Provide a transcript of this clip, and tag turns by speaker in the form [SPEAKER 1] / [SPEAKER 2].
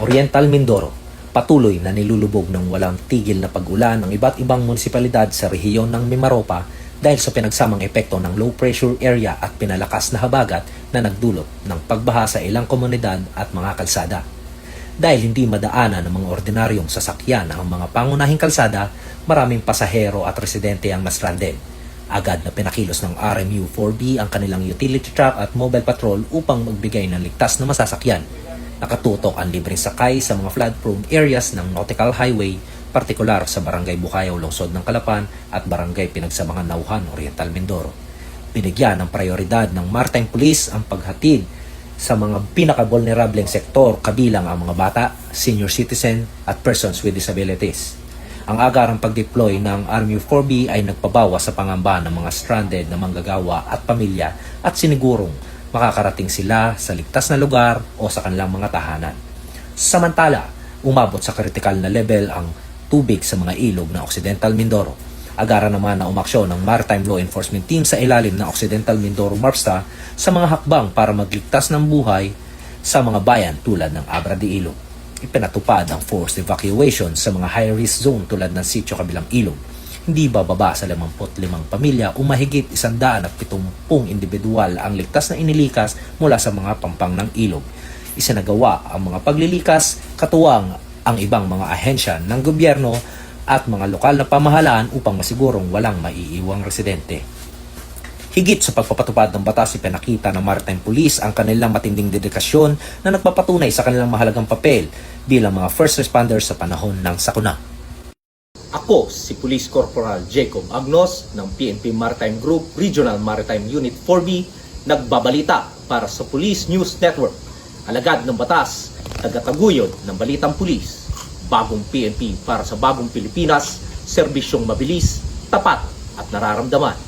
[SPEAKER 1] Oriental Mindoro, patuloy na nilulubog ng walang tigil na pag-ulan ng iba't ibang munisipalidad sa rehiyon ng Mimaropa dahil sa pinagsamang epekto ng low pressure area at pinalakas na habagat na nagdulot ng pagbaha sa ilang komunidad at mga kalsada. Dahil hindi madaanan ng mga ordinaryong sasakyan ang mga pangunahing kalsada, maraming pasahero at residente ang na-stranded. Agad na pinakilos ng RMU-4B ang kanilang utility truck at mobile patrol upang magbigay ng ligtas na masasakyan. Nakatutok ang libreng sakay sa mga flood-prone areas ng Nautical Highway, partikular sa Barangay Bukayaw, Lungsod ng Calapan at Barangay Pinagsamangan, Nauhan, Oriental Mindoro. Binigyan ng prioridad ng Maritime Police ang paghatid sa mga pinaka-vulnerableng sektor kabilang ang mga bata, senior citizen at persons with disabilities. Ang agarang pag-deploy ng RMU-4B ay nagpabawas sa pangamba ng mga stranded na manggagawa at pamilya at sinigurong makakarating sila sa ligtas na lugar o sa kanilang mga tahanan. Samantala, umabot sa kritikal na level ang tubig sa mga ilog ng Occidental Mindoro. Agara naman na umaksyon ng Maritime Law Enforcement Team sa ilalim ng Occidental Mindoro MARPSTA sa mga hakbang para magligtas ng buhay sa mga bayan tulad ng Abra de Ilog. Ipinatupad ang forced evacuation sa mga high-risk zone tulad ng Sitio Kabilang Ilog. Hindi bababa sa 55 pamilya o mahigit 170 individual ang ligtas na inilikas mula sa mga pampang ng ilog. Isinagawa ang mga paglilikas katuwang ang ibang mga ahensya ng gobyerno at mga lokal na pamahalaan upang masigurong walang maiiwang residente. Higit sa pagpapatupad ng batas, ipinakita ng Maritime Police ang kanilang matinding dedikasyon na nagpapatunay sa kanilang mahalagang papel bilang mga first responders sa panahon ng sakuna. Ako si Police Corporal Jacob Agnos ng PNP Maritime Group Regional Maritime Unit 4B, nagbabalita para sa Police News Network. Alagad ng batas, tagataguyod ng balitang pulis. Bagong PNP para sa bagong Pilipinas, serbisyong mabilis, tapat at nararamdaman.